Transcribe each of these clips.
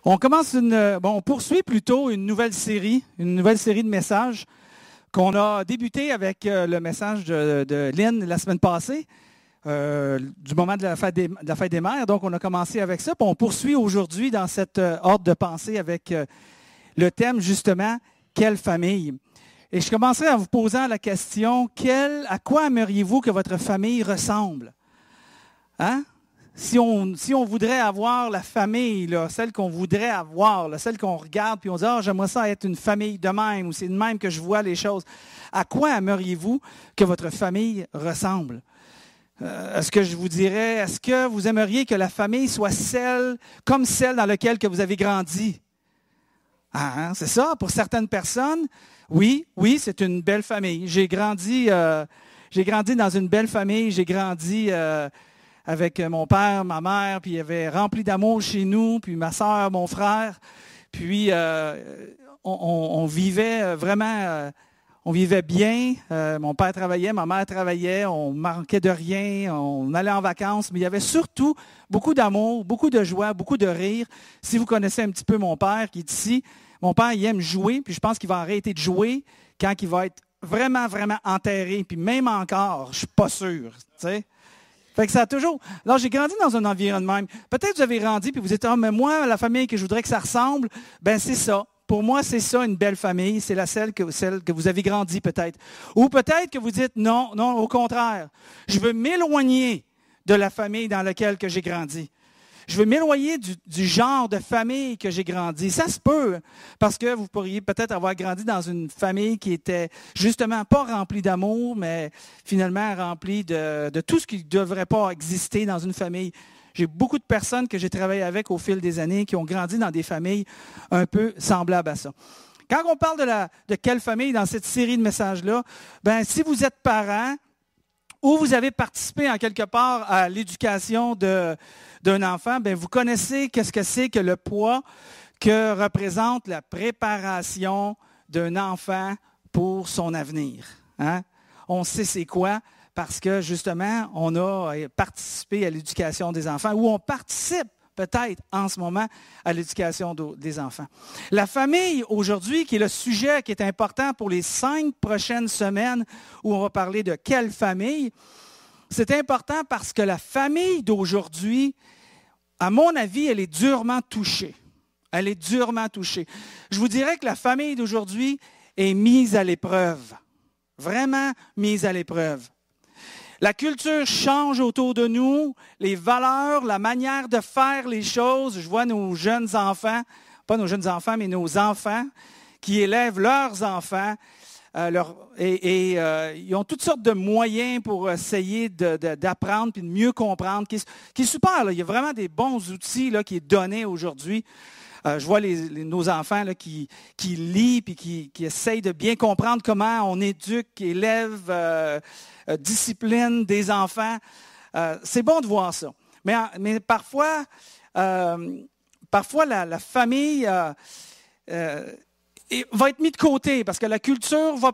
On poursuit plutôt une nouvelle série de messages qu'on a débuté avec le message de Lynn la semaine passée, du moment de la fête des mères. Donc, on a commencé avec ça. Puis on poursuit aujourd'hui dans cette ordre de pensée avec le thème, justement, « Quelle famille ?» Et je commencerai en vous posant la question, à quoi aimeriez-vous que votre famille ressemble? Hein? Si on voudrait avoir la famille, là, celle qu'on voudrait avoir, là, celle qu'on regarde, puis on dit « Ah, j'aimerais ça être une famille de même » ou « C'est de même que je vois les choses », à quoi aimeriez-vous que votre famille ressemble? Est-ce que je vous dirais, est-ce que vous aimeriez que la famille soit comme celle dans laquelle que vous avez grandi? Ah, hein, c'est ça, pour certaines personnes, oui, c'est une belle famille. J'ai grandi dans une belle famille, j'ai grandi avec mon père, ma mère, puis il y avait rempli d'amour chez nous, puis ma soeur, mon frère, puis on vivait vraiment, on vivait bien. Mon père travaillait, ma mère travaillait, on manquait de rien, on allait en vacances, mais il y avait surtout beaucoup d'amour, beaucoup de joie, beaucoup de rire. Si vous connaissez un petit peu mon père qui est ici, mon père, il aime jouer, puis je pense qu'il va arrêter de jouer quand il va être vraiment, vraiment enterré, puis même encore, je ne suis pas sûr, tu sais. Fait que ça a toujours... Alors, j'ai grandi dans un environnement même. Peut-être que vous avez grandi, puis vous êtes « Ah, mais moi, la famille que je voudrais que ça ressemble, ben c'est ça. Pour moi, c'est ça, une belle famille. C'est celle que vous avez grandi, peut-être. Ou peut-être que vous dites « Non, au contraire. Je veux m'éloigner de la famille dans laquelle que j'ai grandi. Je veux m'éloigner du genre de famille que j'ai grandi. » Ça se peut, parce que vous pourriez peut-être avoir grandi dans une famille qui était justement pas remplie d'amour, mais finalement remplie de tout ce qui ne devrait pas exister dans une famille. J'ai beaucoup de personnes que j'ai travaillé avec au fil des années qui ont grandi dans des familles un peu semblables à ça. Quand on parle de quelle famille dans cette série de messages-là, ben si vous êtes parent, ou vous avez participé en quelque part à l'éducation d'un enfant, bien, vous connaissez qu'est-ce que c'est que le poids que représente la préparation d'un enfant pour son avenir. Hein? On sait c'est quoi parce que justement, on a participé à l'éducation des enfants ou on participe peut-être en ce moment à l'éducation des enfants. La famille, aujourd'hui, qui est le sujet qui est important pour les 5 prochaines semaines où on va parler de quelle famille, c'est important parce que la famille d'aujourd'hui, à mon avis, elle est durement touchée. Elle est durement touchée. Je vous dirais que la famille d'aujourd'hui est mise à l'épreuve. Vraiment mise à l'épreuve. La culture change autour de nous, les valeurs, la manière de faire les choses. Je vois nos jeunes enfants, pas nos jeunes enfants, mais nos enfants qui élèvent leurs enfants. Ils ont toutes sortes de moyens pour essayer d'apprendre et de mieux comprendre, qui est super. Là. Il y a vraiment des bons outils là, qui sont donnés aujourd'hui. Je vois nos enfants là, qui lisent et qui essayent de bien comprendre comment on éduque, élève, discipline des enfants. C'est bon de voir ça. Mais parfois la famille va être mise de côté parce que la culture va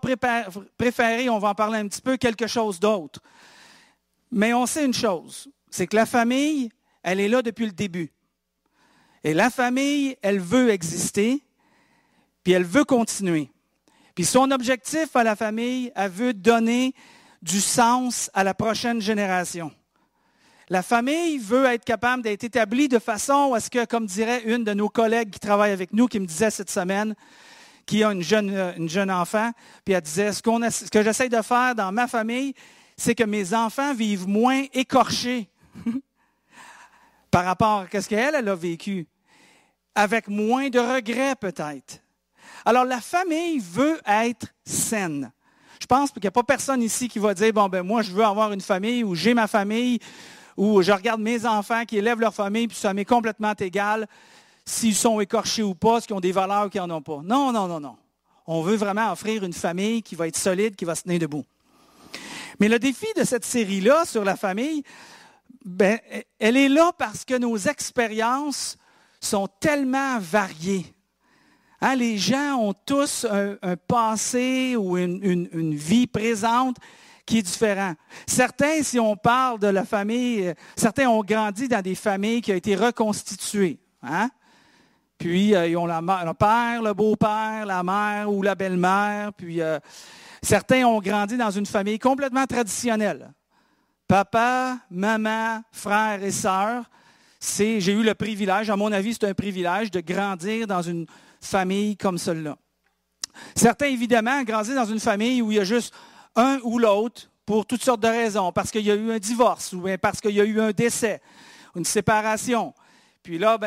préférer, on va en parler un petit peu, quelque chose d'autre. Mais on sait une chose, c'est que la famille, elle est là depuis le début. Et la famille, elle veut exister, puis elle veut continuer. Puis son objectif à la famille, elle veut donner du sens à la prochaine génération. La famille veut être capable d'être établie de façon à ce que, comme dirait une de nos collègues qui travaille avec nous, qui me disait cette semaine, qui a une jeune enfant, puis elle disait, ce que j'essaie de faire dans ma famille, c'est que mes enfants vivent moins écorchés par rapport à ce qu'elle a vécu, avec moins de regrets peut-être. Alors la famille veut être saine. Je pense qu'il n'y a pas personne ici qui va dire, moi je veux avoir une famille, ou j'ai ma famille, ou je regarde mes enfants qui élèvent leur famille, puis ça m'est complètement égal s'ils sont écorchés ou pas, s'ils ont des valeurs ou qu'ils n'en ont pas. Non. On veut vraiment offrir une famille qui va être solide, qui va se tenir debout. Mais le défi de cette série-là sur la famille, elle est là parce que nos expériences sont tellement variées. Hein, les gens ont tous un passé ou une vie présente qui est différent. Certains, si on parle de la famille, certains ont grandi dans des familles qui ont été reconstituées. Hein? Puis, ils ont le père, le beau-père, la mère ou la belle-mère. Puis, certains ont grandi dans une famille complètement traditionnelle. Papa, maman, frères et sœurs. J'ai eu le privilège, à mon avis, c'est un privilège de grandir dans une famille comme celle-là. Certains, évidemment, grandissent dans une famille où il y a juste un ou l'autre pour toutes sortes de raisons, parce qu'il y a eu un divorce, ou bien parce qu'il y a eu un décès, une séparation. Puis là,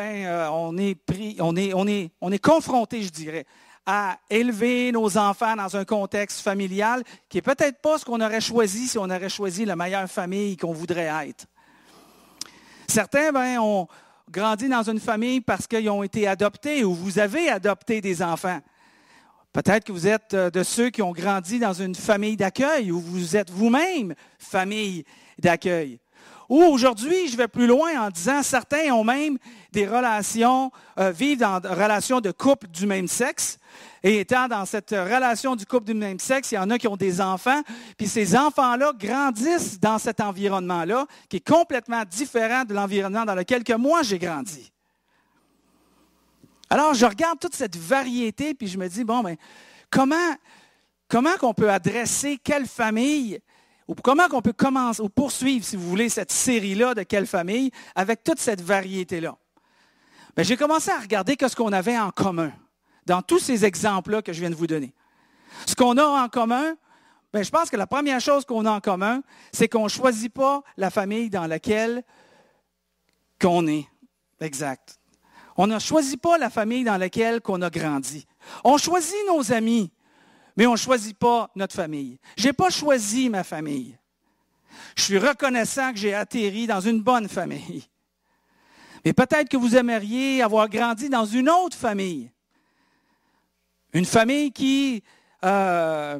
on est confronté, je dirais, à élever nos enfants dans un contexte familial qui n'est peut-être pas ce qu'on aurait choisi si on aurait choisi la meilleure famille qu'on voudrait être. Certains, ont grandi dans une famille parce qu'ils ont été adoptés ou vous avez adopté des enfants. Peut-être que vous êtes de ceux qui ont grandi dans une famille d'accueil ou vous êtes vous-même famille d'accueil. Ou aujourd'hui, je vais plus loin en disant certains ont même des relations, vivent dans des relations de couple du même sexe. Et étant dans cette relation du couple du même sexe, il y en a qui ont des enfants. Puis ces enfants-là grandissent dans cet environnement-là qui est complètement différent de l'environnement dans lequel que moi j'ai grandi. Alors, je regarde toute cette variété puis je me dis, comment qu'on peut adresser quelle famille ou comment qu'on peut commencer ou poursuivre, si vous voulez, cette série-là de quelle famille avec toute cette variété-là? J'ai commencé à regarder ce qu'on avait en commun dans tous ces exemples-là que je viens de vous donner. Ce qu'on a en commun, je pense que la première chose qu'on a en commun, c'est qu'on ne choisit pas la famille dans laquelle qu'on est. Exact. On ne choisit pas la famille dans laquelle qu'on a grandi. On choisit nos amis, mais on ne choisit pas notre famille. Je n'ai pas choisi ma famille. Je suis reconnaissant que j'ai atterri dans une bonne famille. Mais peut-être que vous aimeriez avoir grandi dans une autre famille. Une famille qui à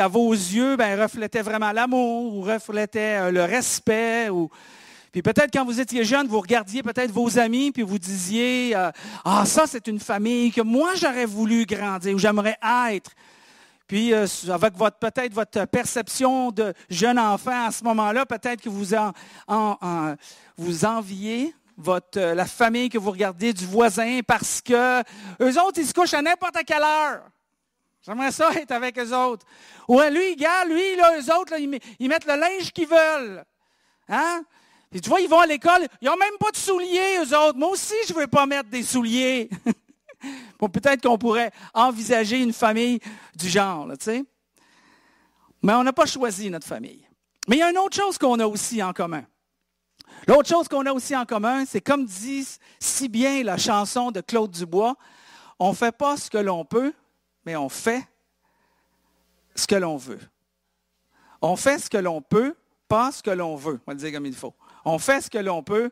vos yeux, reflétait vraiment l'amour, ou reflétait le respect. Puis peut-être quand vous étiez jeune, vous regardiez peut-être vos amis, puis vous disiez ça c'est une famille que moi j'aurais voulu grandir, ou j'aimerais être. Puis avec peut-être votre perception de jeune enfant à ce moment-là, peut-être que vous enviez la famille que vous regardez du voisin parce que eux autres, ils se couchent à n'importe quelle heure. J'aimerais ça être avec eux autres. Ouais, eux autres, ils mettent le linge qu'ils veulent. Hein? Et tu vois, ils vont à l'école, ils n'ont même pas de souliers, eux autres. Moi aussi, je ne veux pas mettre des souliers. Bon, peut-être qu'on pourrait envisager une famille du genre, tu sais. Mais on n'a pas choisi notre famille. Mais il y a une autre chose qu'on a aussi en commun. L'autre chose qu'on a aussi en commun, c'est comme dit si bien la chanson de Claude Dubois, on ne fait pas ce que l'on peut, mais on fait ce que l'on veut. On fait ce que l'on peut, pas ce que l'on veut. On va le dire comme il faut. On fait ce que l'on peut,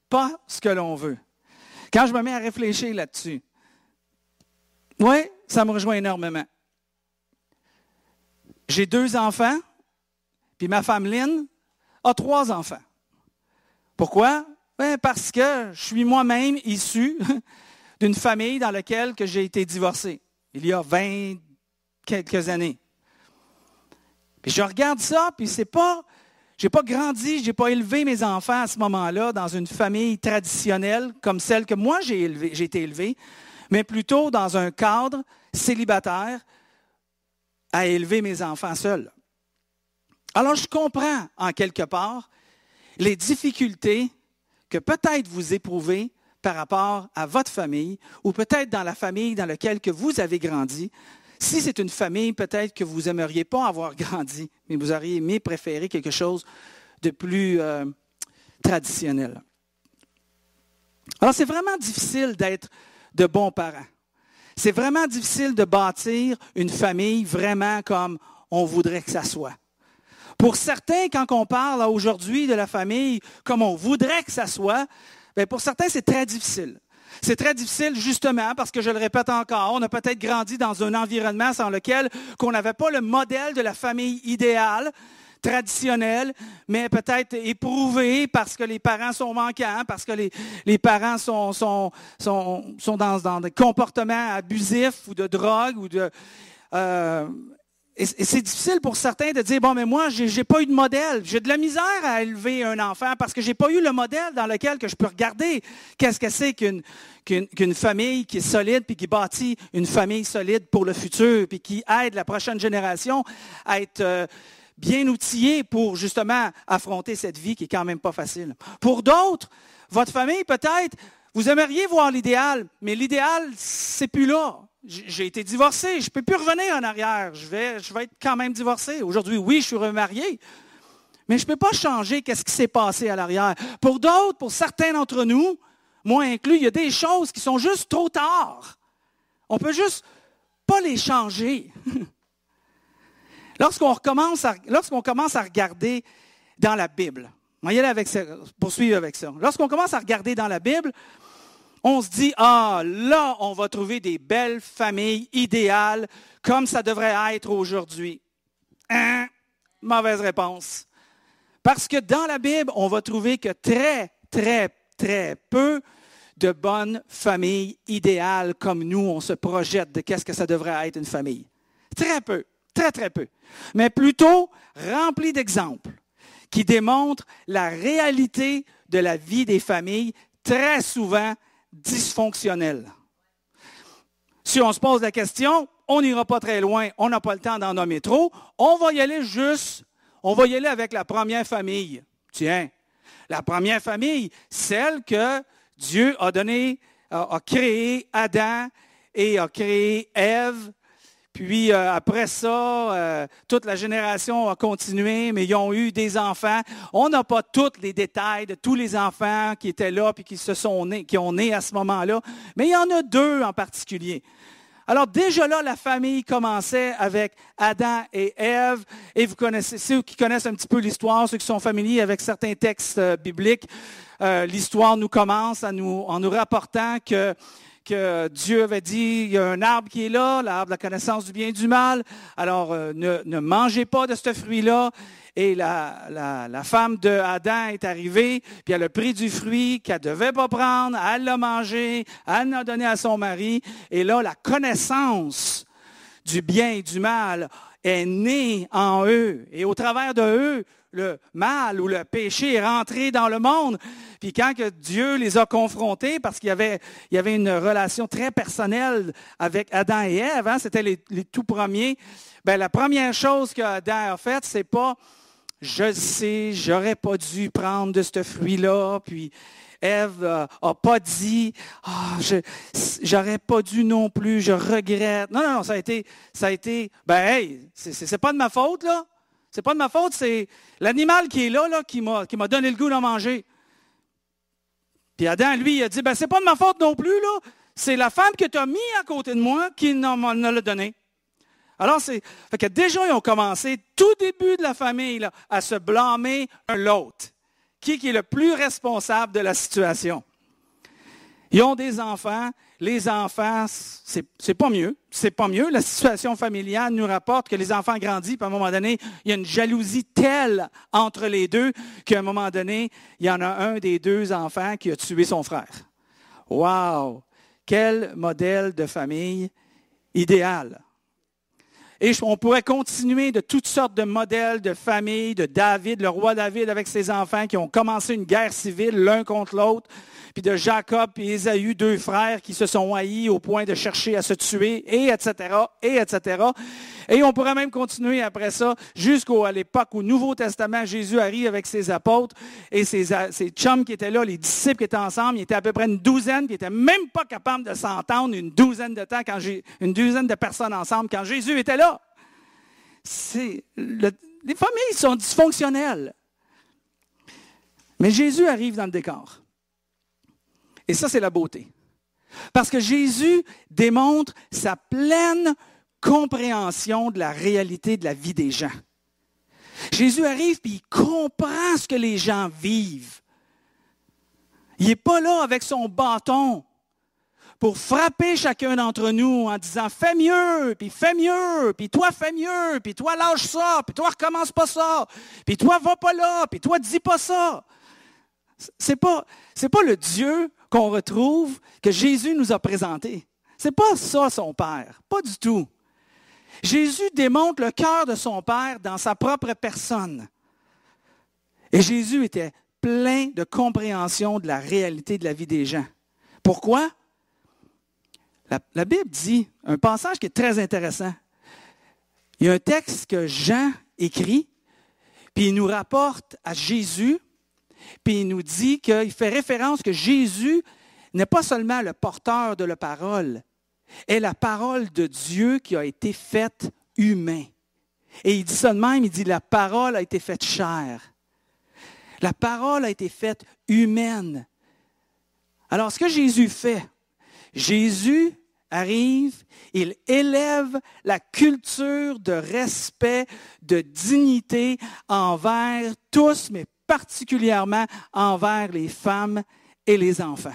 pas ce que l'on veut. Quand je me mets à réfléchir là-dessus, oui, ça me rejoint énormément. J'ai 2 enfants, puis ma femme Lynn a 3 enfants. Pourquoi? Parce que je suis moi-même issu d'une famille dans laquelle j'ai été divorcé, il y a 20 quelques années. Puis je regarde ça, puis je n'ai pas grandi, je n'ai pas élevé mes enfants à ce moment-là dans une famille traditionnelle comme celle que moi j'ai été élevé, mais plutôt dans un cadre célibataire à élever mes enfants seuls. Alors je comprends en quelque part les difficultés que peut-être vous éprouvez par rapport à votre famille ou peut-être dans la famille dans laquelle que vous avez grandi. Si c'est une famille, peut-être que vous n'aimeriez pas avoir grandi, mais vous auriez aimé préférer quelque chose de plus traditionnel. Alors, c'est vraiment difficile d'être de bons parents. C'est vraiment difficile de bâtir une famille vraiment comme on voudrait que ça soit. Pour certains, quand on parle aujourd'hui de la famille comme on voudrait que ça soit, pour certains, c'est très difficile. C'est très difficile justement parce que, je le répète encore, on a peut-être grandi dans un environnement dans lequel on n'avait pas le modèle de la famille idéale, traditionnelle, mais peut-être éprouvée parce que les parents sont manquants, parce que les parents sont dans des comportements abusifs ou de drogue ou de... Et c'est difficile pour certains de dire, bon, mais moi, j'ai pas eu de modèle. J'ai de la misère à élever un enfant parce que j'ai pas eu le modèle dans lequel que je peux regarder qu'est-ce que c'est qu'une famille qui est solide puis qui bâtit une famille solide pour le futur puis qui aide la prochaine génération à être bien outillée pour justement affronter cette vie qui est quand même pas facile. Pour d'autres, votre famille, peut-être, vous aimeriez voir l'idéal, mais l'idéal, c'est plus là. J'ai été divorcé, je ne peux plus revenir en arrière. Je vais être quand même divorcé. Aujourd'hui, oui, je suis remarié, mais je ne peux pas changer qu'est-ce qui s'est passé à l'arrière. Pour d'autres, pour certains d'entre nous, moi inclus, il y a des choses qui sont juste trop tard. On ne peut juste pas les changer. Lorsqu'on commence à regarder dans la Bible, on va y aller avec ça, poursuivre avec ça. Lorsqu'on commence à regarder dans la Bible, on se dit, ah, là, on va trouver des belles familles idéales comme ça devrait être aujourd'hui. Hein? Mauvaise réponse. Parce que dans la Bible, on va trouver que très, très, très peu de bonnes familles idéales comme nous, on se projette de qu'est-ce que ça devrait être une famille. Très peu, très, très peu. Mais plutôt rempli d'exemples qui démontrent la réalité de la vie des familles, très souvent dysfonctionnelles. Si on se pose la question, on n'ira pas très loin, on n'a pas le temps d'en nommer trop, on va y aller avec la première famille. Tiens, la première famille, celle que Dieu a créé Adam et a créé Ève. Puis après ça, toute la génération a continué, mais ils ont eu des enfants. On n'a pas tous les détails de tous les enfants qui étaient là puis qui ont né à ce moment-là, mais il y en a 2 en particulier. Alors déjà là, la famille commençait avec Adam et Ève. Et vous connaissez, ceux qui connaissent un petit peu l'histoire, ceux qui sont familiers avec certains textes bibliques, l'histoire nous commence en nous rapportant que Dieu avait dit, il y a un arbre qui est là, l'arbre de la connaissance du bien et du mal. Alors, ne mangez pas de ce fruit-là. Et la femme de Adam est arrivée, puis elle a pris du fruit qu'elle ne devait pas prendre, elle l'a mangé, elle l'a donné à son mari. Et là, la connaissance du bien et du mal est née en eux. Et au travers de eux, le mal ou le péché est rentré dans le monde. Puis quand que Dieu les a confrontés, parce qu'il y avait une relation très personnelle avec Adam et Ève, c'était les tout premiers, bien, la première chose qu'Adam a faite, c'est pas « je sais, j'aurais pas dû prendre de ce fruit-là », puis Ève n'a pas dit j'aurais pas dû non plus, je regrette. Non, ça a été, hey, c'est pas de ma faute, là. C'est pas de ma faute, c'est l'animal qui est là qui m'a donné le goût d'en manger. Puis Adam, lui, il a dit, c'est pas de ma faute non plus, là. C'est la femme que tu as mis à côté de moi qui m'en l'a donné. Alors, fait que déjà, ils ont commencé, tout début de la famille, là, à se blâmer l'autre. Qui est le plus responsable de la situation? Ils ont des enfants. Les enfants, c'est pas mieux. C'est pas mieux. La situation familiale nous rapporte que les enfants grandissent, puis à un moment donné, il y a une jalousie telle entre les deux qu'à un moment donné, il y en a un des 2 enfants qui a tué son frère. Wow! Quel modèle de famille idéal! Et on pourrait continuer de toutes sortes de modèles de famille, de David, le roi David avec ses enfants qui ont commencé une guerre civile l'un contre l'autre, puis de Jacob et Ésaü, 2 frères qui se sont haïs au point de chercher à se tuer, et etc., et etc. Et on pourrait même continuer après ça jusqu'à l'époque où au Nouveau Testament, Jésus arrive avec ses apôtres et ses chums qui étaient là, les disciples qui étaient ensemble, ils étaient à peu près une douzaine, puis ils n'étaient même pas capables de s'entendre une douzaine de personnes ensemble quand Jésus était là. Les familles sont dysfonctionnelles. Mais Jésus arrive dans le décor. Et ça, c'est la beauté. Parce que Jésus démontre sa pleine compréhension de la réalité de la vie des gens. Jésus arrive et il comprend ce que les gens vivent. Il n'est pas là avec son bâton pour frapper chacun d'entre nous en disant « fais mieux, puis toi fais mieux, puis toi lâche ça, puis toi recommence pas ça, puis toi va pas là, puis toi dis pas ça ». C'est pas le Dieu qu'on retrouve, que Jésus nous a présenté. C'est pas ça son Père, pas du tout. Jésus démontre le cœur de son Père dans sa propre personne. Et Jésus était plein de compréhension de la réalité de la vie des gens. Pourquoi? La Bible dit un passage qui est très intéressant. Il y a un texte que Jean écrit, puis il nous rapporte à Jésus, puis il nous dit qu'il fait référence que Jésus n'est pas seulement le porteur de la parole, est la parole de Dieu qui a été faite humain. Et il dit ça de même, il dit la parole a été faite chair. La parole a été faite humaine. Alors, ce que Jésus fait, Jésus arrive, il élève la culture de respect, de dignité envers tous, mais particulièrement envers les femmes et les enfants.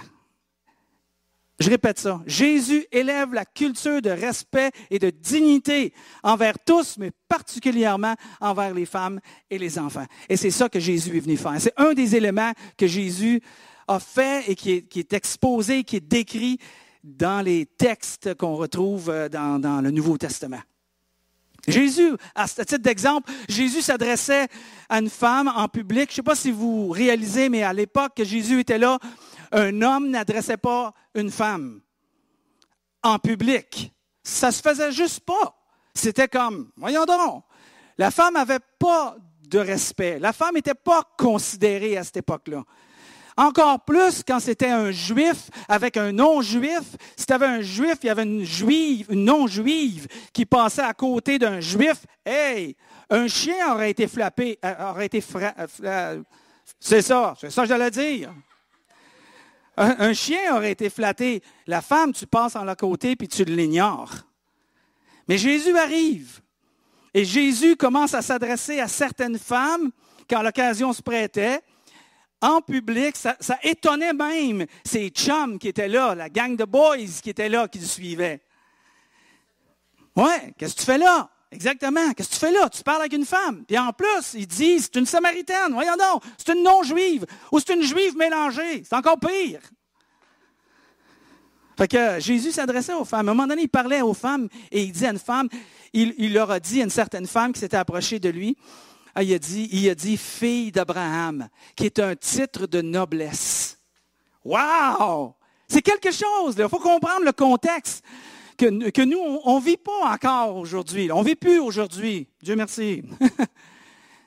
Je répète ça. Jésus élève la culture de respect et de dignité envers tous, mais particulièrement envers les femmes et les enfants. Et c'est ça que Jésus est venu faire. C'est un des éléments que Jésus a fait et qui est exposé, qui est décrit dans les textes qu'on retrouve dans le Nouveau Testament. Jésus, à ce titre d'exemple, Jésus s'adressait à une femme en public. Je ne sais pas si vous réalisez, mais à l'époque que Jésus était là, un homme n'adressait pas une femme en public. Ça ne se faisait juste pas. C'était comme, voyons donc, la femme n'avait pas de respect. La femme n'était pas considérée à cette époque-là. Encore plus quand c'était un juif avec un non-juif. Si tu avais un juif, il y avait une non-juive qui passait à côté d'un juif. Hey, un chien aurait été frappé. C'est ça que j'allais dire. Un chien aurait été flatté. La femme, tu passes en l'à côté puis tu l'ignores. Mais Jésus arrive. Et Jésus commence à s'adresser à certaines femmes quand l'occasion se prêtait. En public, ça étonnait même ces chums qui étaient là, la gang de boys qui étaient là, qui le suivaient. Ouais, qu'est-ce que tu fais là? Exactement, qu'est-ce que tu fais là? Tu parles avec une femme. Puis en plus, il dit, c'est une Samaritaine, voyons donc, c'est une non-juive, ou c'est une juive mélangée, c'est encore pire. Fait que Jésus s'adressait aux femmes. À un moment donné, il parlait aux femmes et il dit à une femme, il leur a dit à une certaine femme qui s'était approchée de lui, il a dit « fille d'Abraham », qui est un titre de noblesse. Wow! C'est quelque chose, il faut comprendre le contexte que nous, on ne vit pas encore aujourd'hui. On ne vit plus aujourd'hui. Dieu merci.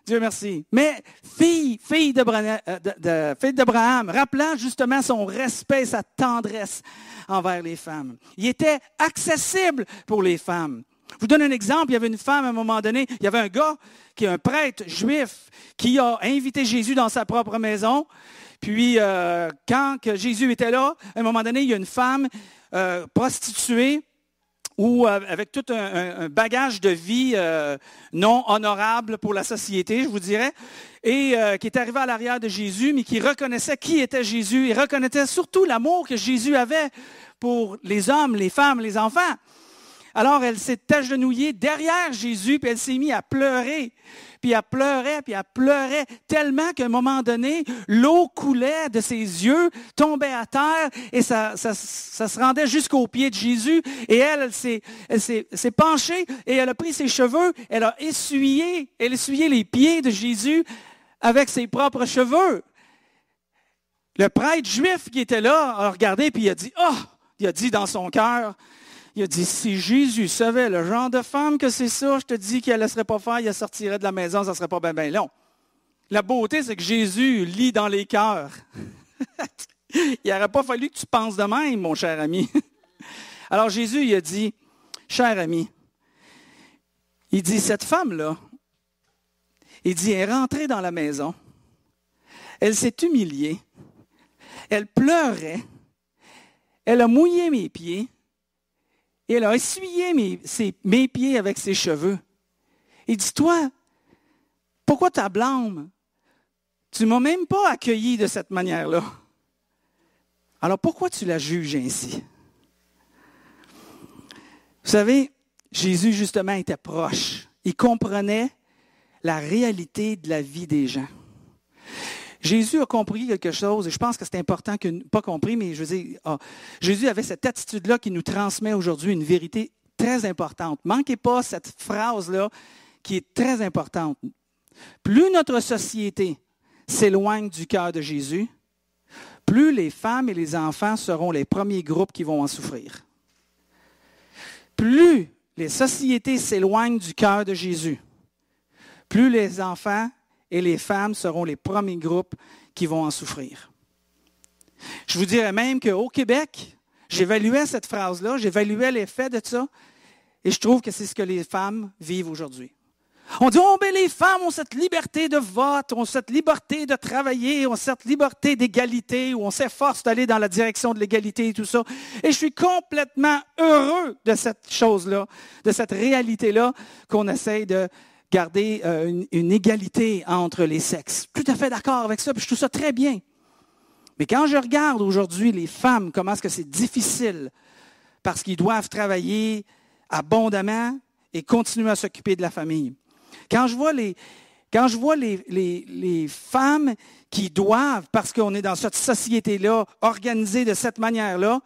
Dieu merci. Mais fille d'Abraham, rappelant justement son respect, sa tendresse envers les femmes. Il était accessible pour les femmes. Je vous donne un exemple. Il y avait une femme à un moment donné, il y avait un gars qui est un prêtre juif qui a invité Jésus dans sa propre maison. Puis, quand que Jésus était là, à un moment donné, il y a une femme prostituée ou avec tout un bagage de vie non honorable pour la société, je vous dirais, et qui est arrivée à l'arrière de Jésus, mais qui reconnaissait qui était Jésus et reconnaissait surtout l'amour que Jésus avait pour les hommes, les femmes, les enfants. Alors, elle s'est agenouillée derrière Jésus, puis elle s'est mise à pleurer. Puis elle pleurait tellement qu'à un moment donné, l'eau coulait de ses yeux, tombait à terre, et ça se rendait jusqu'aux pieds de Jésus. Et elle s'est penchée, et elle a pris ses cheveux, elle a essuyé les pieds de Jésus avec ses propres cheveux. Le prêtre juif qui était là a regardé, puis il a dit, « Ah! » Il a dit dans son cœur, il a dit, si Jésus savait le genre de femme que c'est ça, je te dis qu'il ne laisserait pas faire, il sortirait de la maison, ça ne serait pas bien long. La beauté, c'est que Jésus lit dans les cœurs. Il n'aurait pas fallu que tu penses de même, mon cher ami. Alors Jésus, il a dit, cher ami, il dit, cette femme-là, il dit, elle est rentrée dans la maison, elle s'est humiliée, elle pleurait, elle a mouillé mes pieds, et elle a essuyé mes pieds avec ses cheveux. Il dit, toi, pourquoi tu blâmes? Tu ne m'as même pas accueilli de cette manière-là. Alors pourquoi tu la juges ainsi? Vous savez, Jésus, justement, était proche. Il comprenait la réalité de la vie des gens. Jésus a compris quelque chose, et je pense que c'est important, pas compris, mais je veux dire, Jésus avait cette attitude-là qui nous transmet aujourd'hui une vérité très importante. Manquez pas cette phrase-là qui est très importante. Plus notre société s'éloigne du cœur de Jésus, plus les femmes et les enfants seront les premiers groupes qui vont en souffrir. Plus les sociétés s'éloignent du cœur de Jésus, plus les enfants et les femmes seront les premiers groupes qui vont en souffrir. Je vous dirais même qu'au Québec, j'évaluais cette phrase-là, j'évaluais l'effet de ça, et je trouve que c'est ce que les femmes vivent aujourd'hui. On dit, oh, ben les femmes ont cette liberté de vote, ont cette liberté de travailler, ont cette liberté d'égalité, où on s'efforce d'aller dans la direction de l'égalité et tout ça. Et je suis complètement heureux de cette chose-là, de cette réalité-là, qu'on essaye de garder une égalité entre les sexes. Tout à fait d'accord avec ça, puis je trouve ça très bien. Mais quand je regarde aujourd'hui les femmes, comment est-ce que c'est difficile, parce qu'ils doivent travailler abondamment et continuer à s'occuper de la famille. Quand je vois les femmes qui doivent, parce qu'on est dans cette société-là, organisée de cette manière-là,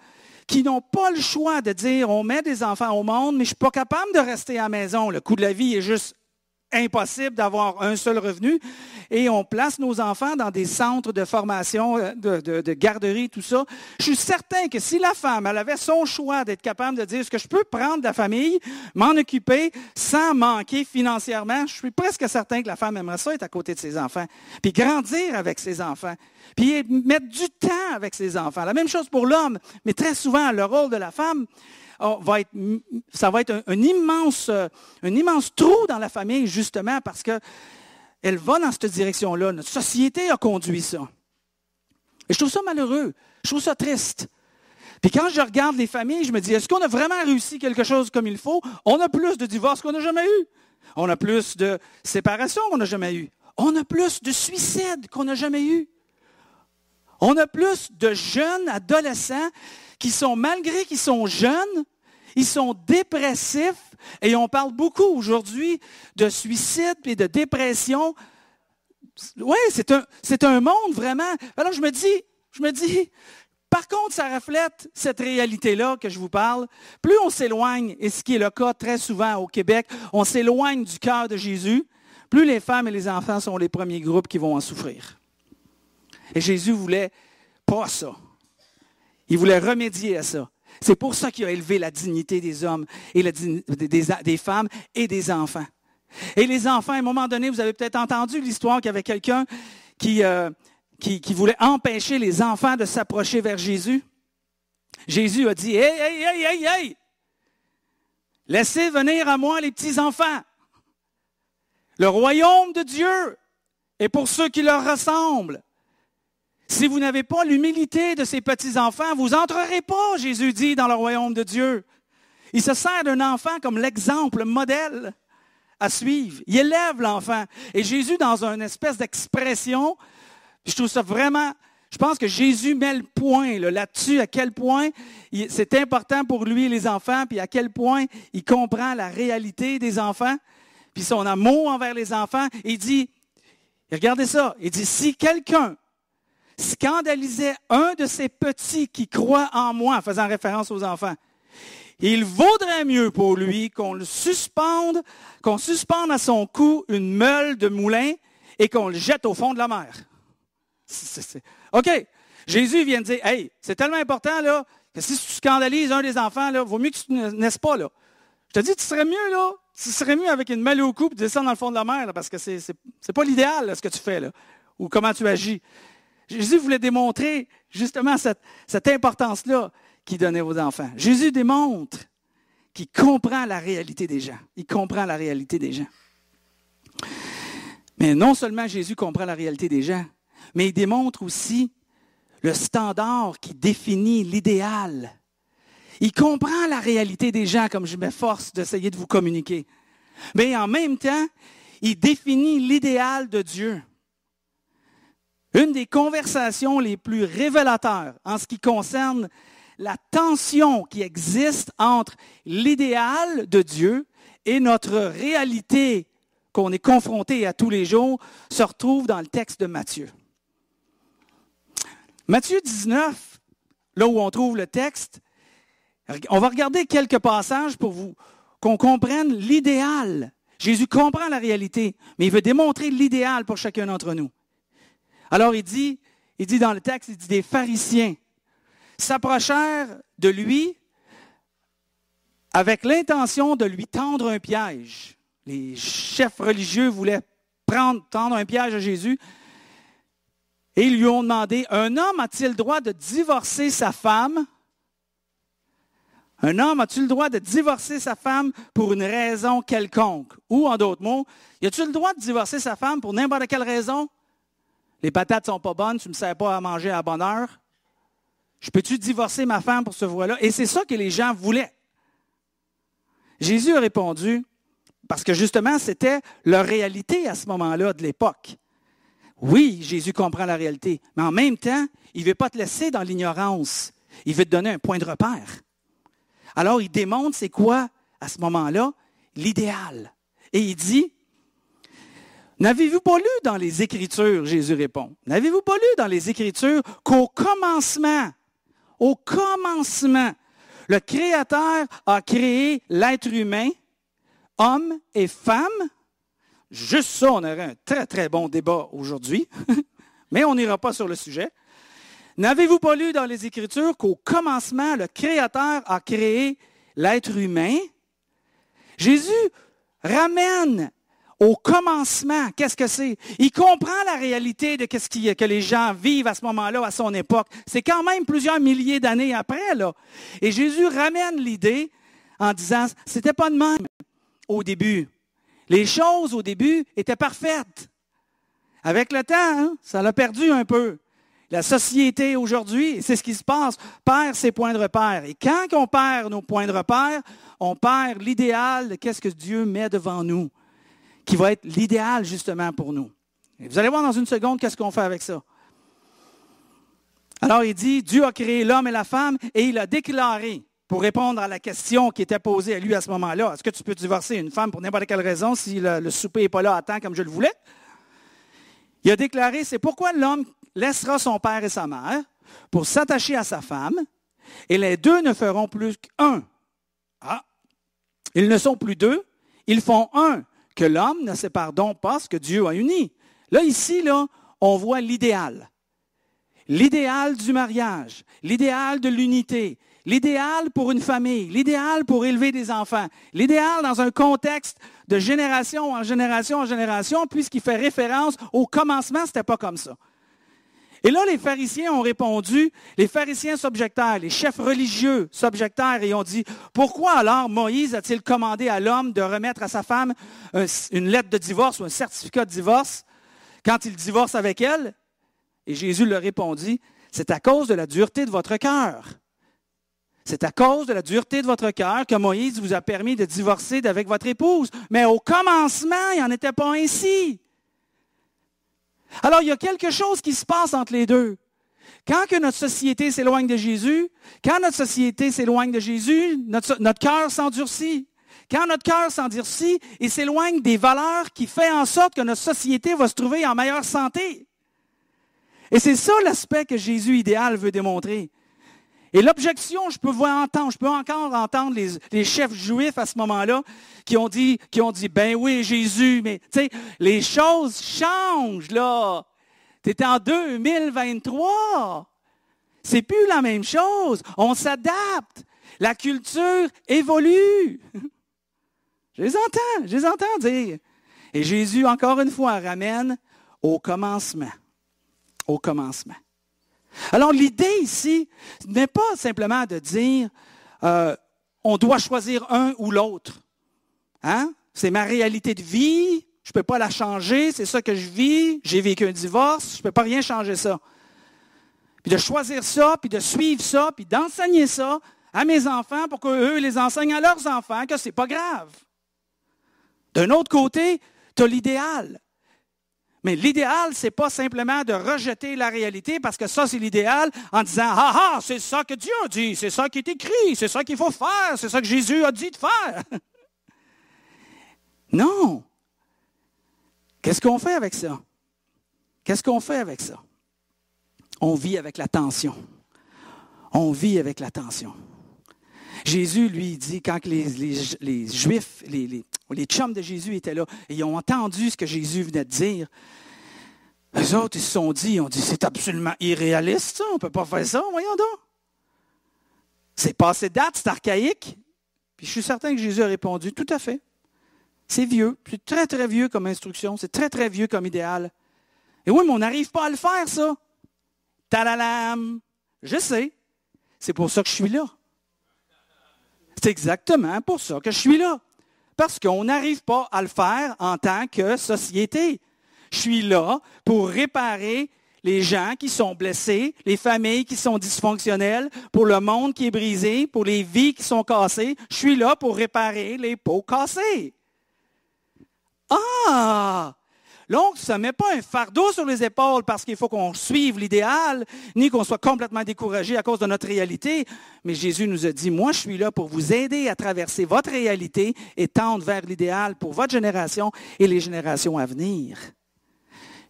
qui n'ont pas le choix de dire, on met des enfants au monde, mais je ne suis pas capable de rester à la maison. Le coût de la vie est juste impossible d'avoir un seul revenu. Et on place nos enfants dans des centres de formation, de garderie, tout ça. Je suis certain que si la femme, elle avait son choix d'être capable de dire ce que je peux prendre de la famille, m'en occuper sans manquer financièrement, je suis presque certain que la femme aimerait ça être à côté de ses enfants, puis grandir avec ses enfants, puis mettre du temps avec ses enfants. La même chose pour l'homme, mais très souvent, le rôle de la femme, ça va être un immense trou dans la famille, justement, parce qu'elle va dans cette direction-là. Notre société a conduit ça. Et je trouve ça malheureux. Je trouve ça triste. Puis quand je regarde les familles, je me dis, est-ce qu'on a vraiment réussi quelque chose comme il faut? On a plus de divorces qu'on n'a jamais eu. On a plus de séparations qu'on n'a jamais eu. On a plus de suicides qu'on n'a jamais eu. On a plus de jeunes adolescents qui sont, malgré qu'ils sont jeunes, ils sont dépressifs, et on parle beaucoup aujourd'hui de suicide et de dépression. Oui, c'est un monde vraiment. Alors je me dis, par contre, ça reflète cette réalité-là que je vous parle. Plus on s'éloigne, et ce qui est le cas très souvent au Québec, on s'éloigne du cœur de Jésus, plus les femmes et les enfants sont les premiers groupes qui vont en souffrir. Et Jésus voulait pas ça. Il voulait remédier à ça. C'est pour ça qu'il a élevé la dignité des hommes et des femmes et des enfants. Et les enfants, à un moment donné, vous avez peut-être entendu l'histoire qu'il y avait quelqu'un qui voulait empêcher les enfants de s'approcher vers Jésus. Jésus a dit, « Hey! Laissez venir à moi les petits-enfants. Le royaume de Dieu est pour ceux qui leur ressemblent. Si vous n'avez pas l'humilité de ces petits-enfants, vous n'entrerez pas, Jésus dit, dans le royaume de Dieu. » Il se sert d'un enfant comme l'exemple, le modèle à suivre. Il élève l'enfant. Et Jésus, dans une espèce d'expression, je trouve ça vraiment, je pense que Jésus met le point là-dessus, à quel point c'est important pour lui, les enfants, puis à quel point il comprend la réalité des enfants, puis son amour envers les enfants. Il dit, regardez ça, il dit, si quelqu'un scandalisait un de ces petits qui croient en moi, en faisant référence aux enfants, il vaudrait mieux pour lui qu'on suspende à son cou une meule de moulin et qu'on le jette au fond de la mer. OK. Jésus vient de dire, hey, c'est tellement important là, que si tu scandalises un des enfants, il vaut mieux que tu ne naisses pas. Là. Je te dis, tu serais mieux avec une meule au cou et de descendre dans le fond de la mer, là, parce que c'est pas l'idéal là, ce que tu fais, là, ou comment tu agis. Jésus voulait démontrer justement cette importance-là qu'il donnait aux enfants. Jésus démontre qu'il comprend la réalité des gens. Il comprend la réalité des gens. Mais non seulement Jésus comprend la réalité des gens, mais il démontre aussi le standard qui définit l'idéal. Il comprend la réalité des gens, comme je m'efforce d'essayer de vous communiquer. Mais en même temps, il définit l'idéal de Dieu. Une des conversations les plus révélateurs en ce qui concerne la tension qui existe entre l'idéal de Dieu et notre réalité qu'on est confronté à tous les jours se retrouve dans le texte de Matthieu. Matthieu 19, là où on trouve le texte, On va regarder quelques passages pour qu'on comprenne l'idéal. Jésus comprend la réalité, mais il veut démontrer l'idéal pour chacun d'entre nous. Alors il dit dans le texte, il dit des pharisiens s'approchèrent de lui avec l'intention de lui tendre un piège. Les chefs religieux voulaient tendre un piège à Jésus et ils lui ont demandé, un homme a-t-il le droit de divorcer sa femme? Un homme a-t-il le droit de divorcer sa femme pour une raison quelconque? Ou, en d'autres mots, y a-t-il le droit de divorcer sa femme pour n'importe quelle raison? Les patates sont pas bonnes, tu ne me sers pas à manger à la bonne heure. Je peux-tu divorcer ma femme pour ce voie-là? Et c'est ça que les gens voulaient. Jésus a répondu, parce que justement, c'était leur réalité à ce moment-là de l'époque. Oui, Jésus comprend la réalité, mais en même temps, il ne veut pas te laisser dans l'ignorance. Il veut te donner un point de repère. Alors, il démontre c'est quoi, à ce moment-là, l'idéal. Et il dit, n'avez-vous pas lu dans les Écritures, Jésus répond, n'avez-vous pas lu dans les Écritures qu'au commencement, le Créateur a créé l'être humain, homme et femme? Juste ça, on aurait un très, très bon débat aujourd'hui, mais on n'ira pas sur le sujet. N'avez-vous pas lu dans les Écritures qu'au commencement, le Créateur a créé l'être humain? Jésus ramène au commencement, qu'est-ce que c'est? Il comprend la réalité de que les gens vivent à ce moment-là, à son époque. C'est quand même plusieurs milliers d'années après, là. Et Jésus ramène l'idée en disant, c'était pas de même au début. Les choses au début étaient parfaites. Avec le temps, hein, ça l'a perdu un peu. La société aujourd'hui, c'est ce qui se passe, perd ses points de repère. Et quand on perd nos points de repère, on perd l'idéal de qu'est-ce que Dieu met devant nous, qui va être l'idéal justement pour nous. Et vous allez voir dans une seconde qu'est-ce qu'on fait avec ça. Alors il dit, Dieu a créé l'homme et la femme et il a déclaré, pour répondre à la question qui était posée à lui à ce moment-là, est-ce que tu peux divorcer une femme pour n'importe quelle raison si le souper n'est pas là à temps comme je le voulais? Il a déclaré, c'est pourquoi l'homme laissera son père et sa mère pour s'attacher à sa femme et les deux ne feront plus qu'un. Ah, ils ne sont plus deux, ils font un. Que l'homme ne sépare donc pas ce que Dieu a uni. Là, ici, on voit l'idéal. L'idéal du mariage, l'idéal de l'unité, l'idéal pour une famille, l'idéal pour élever des enfants, l'idéal dans un contexte de génération en génération en génération, puisqu'il fait référence au commencement, ce n'était pas comme ça. Et là, les pharisiens ont répondu, les pharisiens s'objectèrent, les chefs religieux s'objectèrent et ont dit, pourquoi alors Moïse a-t-il commandé à l'homme de remettre à sa femme une lettre de divorce ou un certificat de divorce quand il divorce avec elle? Et Jésus leur répondit, c'est à cause de la dureté de votre cœur. C'est à cause de la dureté de votre cœur que Moïse vous a permis de divorcer avec votre épouse. Mais au commencement, il n'en était pas ainsi. Alors, il y a quelque chose qui se passe entre les deux. Quand que notre société s'éloigne de Jésus, notre cœur s'endurcit. Quand notre cœur s'endurcit, il s'éloigne des valeurs qui font en sorte que notre société va se trouver en meilleure santé. Et c'est ça l'aspect que Jésus idéal veut démontrer. Et l'objection, je peux encore entendre les chefs juifs à ce moment-là qui ont dit, ben oui, Jésus, mais tu sais, les choses changent, là. Tu es en 2023. C'est plus la même chose. On s'adapte. La culture évolue. Je les entends dire. Et Jésus, encore une fois, ramène au commencement. Au commencement. Alors, l'idée ici n'est pas simplement de dire on doit choisir un ou l'autre. Hein? C'est ma réalité de vie, je ne peux pas la changer, c'est ça que je vis, j'ai vécu un divorce, je ne peux pas rien changer ça. Puis de choisir ça, puis de suivre ça, puis d'enseigner ça à mes enfants pour qu'eux les enseignent à leurs enfants, que ce n'est pas grave. D'un autre côté, tu as l'idéal. Mais l'idéal, ce n'est pas simplement de rejeter la réalité, parce que ça, c'est l'idéal, en disant « Ah ah, c'est ça que Dieu a dit, c'est ça qui est écrit, c'est ça qu'il faut faire, c'est ça que Jésus a dit de faire. » Non. Qu'est-ce qu'on fait avec ça? Qu'est-ce qu'on fait avec ça? On vit avec la tension. On vit avec la tension. Jésus, lui, il dit, quand les Juifs, les chums de Jésus étaient là, et ils ont entendu ce que Jésus venait de dire, eux autres, ils se sont dit, c'est absolument irréaliste, ça, on ne peut pas faire ça, voyons donc. C'est passé date, c'est archaïque. Puis je suis certain que Jésus a répondu, tout à fait. C'est vieux, c'est très, très vieux comme instruction, c'est très, très vieux comme idéal. Et oui, mais on n'arrive pas à le faire, ça. Tadalam! Je sais. C'est pour ça que je suis là. C'est exactement pour ça que je suis là. Parce qu'on n'arrive pas à le faire en tant que société. Je suis là pour réparer les gens qui sont blessés, les familles qui sont dysfonctionnelles, pour le monde qui est brisé, pour les vies qui sont cassées. Je suis là pour réparer les pots cassés. Ah! Donc, ça ne met pas un fardeau sur les épaules parce qu'il faut qu'on suive l'idéal, ni qu'on soit complètement découragé à cause de notre réalité. Mais Jésus nous a dit, moi, je suis là pour vous aider à traverser votre réalité et tendre vers l'idéal pour votre génération et les générations à venir.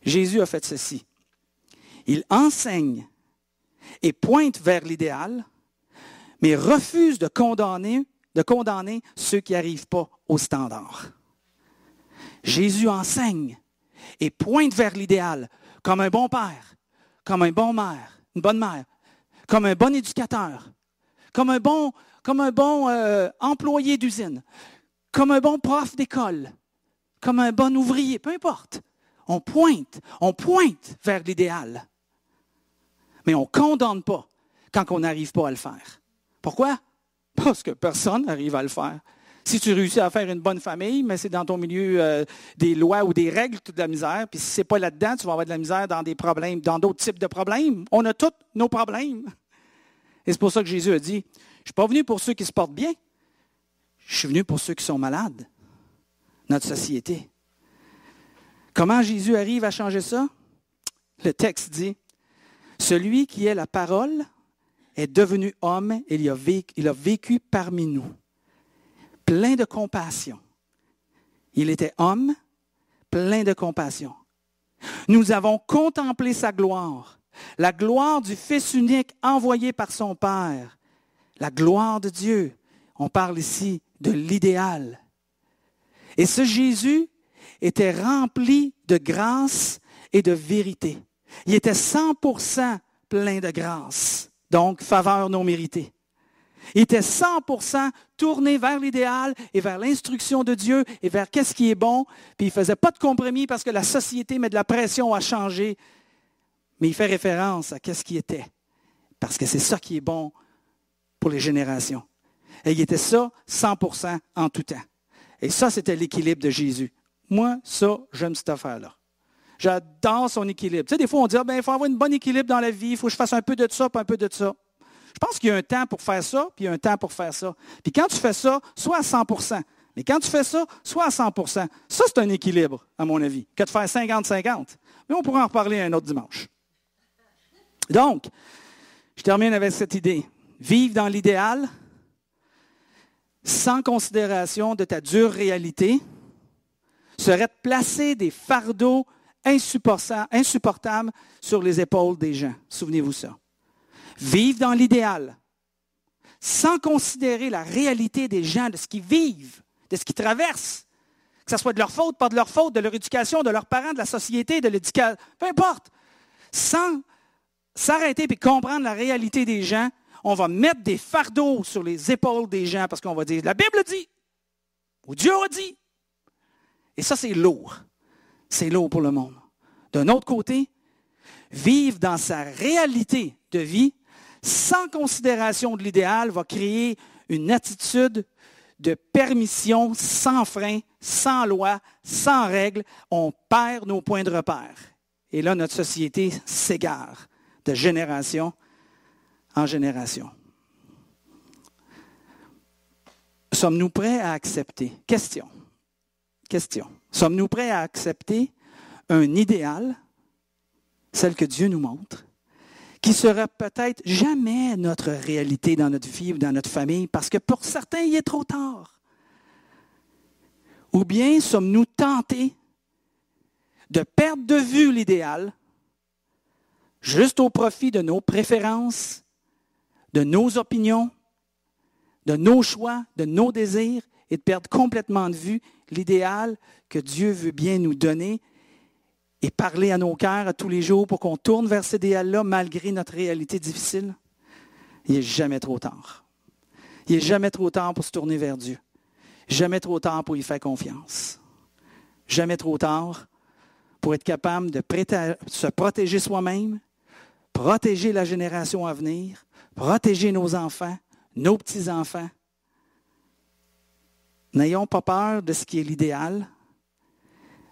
Jésus a fait ceci. Il enseigne et pointe vers l'idéal, mais refuse de condamner ceux qui n'arrivent pas au standard. Jésus enseigne et pointe vers l'idéal comme un bon père, comme un bon mère, une bonne mère, comme un bon éducateur, comme un bon employé d'usine, comme un bon prof d'école, comme un bon ouvrier, peu importe. On pointe vers l'idéal. Mais on ne condamne pas quand on n'arrive pas à le faire. Pourquoi? Parce que personne n'arrive à le faire. Si tu réussis à faire une bonne famille, mais c'est dans ton milieu des lois ou des règles, tu as de la misère. Puis si ce n'est pas là-dedans, tu vas avoir de la misère dans des problèmes, dans d'autres types de problèmes. On a tous nos problèmes. Et c'est pour ça que Jésus a dit, je ne suis pas venu pour ceux qui se portent bien. Je suis venu pour ceux qui sont malades. Notre société. Comment Jésus arrive à changer ça? Le texte dit, celui qui est la parole est devenu homme et il a vécu parmi nous. Plein de compassion. Il était homme, plein de compassion. Nous avons contemplé sa gloire, la gloire du Fils unique envoyé par son Père, la gloire de Dieu. On parle ici de l'idéal. Et ce Jésus était rempli de grâce et de vérité. Il était 100% plein de grâce, donc faveur non méritée. Il était 100% tourné vers l'idéal et vers l'instruction de Dieu et vers qu'est-ce qui est bon. Puis il ne faisait pas de compromis parce que la société met de la pression à changer. Mais il fait référence à qu'est-ce qui était. Parce que c'est ça qui est bon pour les générations. Et il était ça 100% en tout temps. Et ça, c'était l'équilibre de Jésus. Moi, ça, j'aime cette affaire-là. J'adore son équilibre. Tu sais, des fois, on dit, il faut avoir un bon équilibre dans la vie, il faut que je fasse un peu de ça, puis un peu de ça. Je pense qu'il y a un temps pour faire ça, puis il y a un temps pour faire ça. Puis quand tu fais ça, soit à 100%. Mais quand tu fais ça, soit à 100%. Ça, c'est un équilibre, à mon avis, que de faire 50-50. Mais on pourra en reparler un autre dimanche. Donc, je termine avec cette idée. Vivre dans l'idéal, sans considération de ta dure réalité, serait de placer des fardeaux insupportables sur les épaules des gens. Souvenez-vous ça. Vivre dans l'idéal, sans considérer la réalité des gens, de ce qu'ils vivent, de ce qu'ils traversent, que ce soit de leur faute, pas de leur faute, de leur éducation, de leurs parents, de la société, de l'éducation, peu importe. Sans s'arrêter et comprendre la réalité des gens, on va mettre des fardeaux sur les épaules des gens parce qu'on va dire, la Bible dit, ou Dieu a dit. Et ça, c'est lourd. C'est lourd pour le monde. D'un autre côté, vivre dans sa réalité de vie, sans considération de l'idéal, va créer une attitude de permission sans frein, sans loi, sans règles. On perd nos points de repère. Et là, notre société s'égare de génération en génération. Sommes-nous prêts à accepter? Question. Sommes-nous prêts à accepter un idéal, celle que Dieu nous montre, qui sera peut-être jamais notre réalité dans notre vie ou dans notre famille, parce que pour certains, il est trop tard. Ou bien sommes-nous tentés de perdre de vue l'idéal, juste au profit de nos préférences, de nos opinions, de nos choix, de nos désirs et de perdre complètement de vue l'idéal que Dieu veut bien nous donner et parler à nos cœurs à tous les jours pour qu'on tourne vers cet idéal-là malgré notre réalité difficile? Il n'est jamais trop tard. Il n'est jamais trop tard pour se tourner vers Dieu. Jamais trop tard pour y faire confiance. Jamais trop tard pour être capable de se protéger soi-même, protéger la génération à venir, protéger nos enfants, nos petits-enfants. N'ayons pas peur de ce qui est l'idéal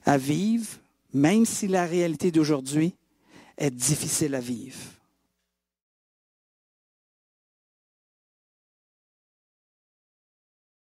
à vivre, même si la réalité d'aujourd'hui est difficile à vivre.